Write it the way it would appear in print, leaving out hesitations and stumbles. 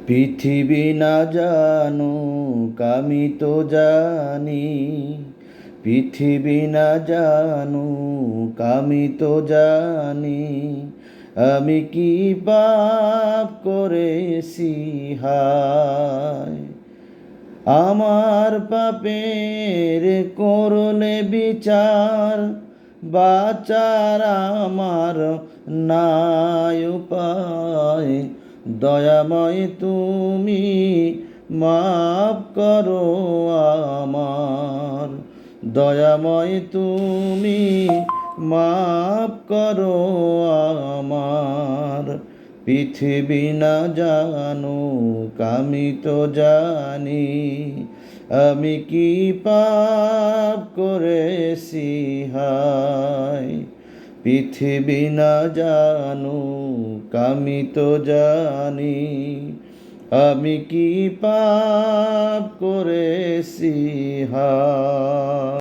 পৃথিবী না জানুক আমি তো জানি, পৃথিবী না জানুক আমি তো জানি, আমি কি পাপ করেছি হায়। আমার পাপের করলে বিচার, বাঁচার আমার নাই উপায়। দয়াময় তুমি মাফ করো আমার, দয়াময় তুমি মাফ করো আমার। পৃথিবী না জানুক আমি তো জানি, আমি কি পাপ করেছি হায়। পৃথিবী না জানুক আমি তো জানি, আমি কি পাপ করেছি হায়।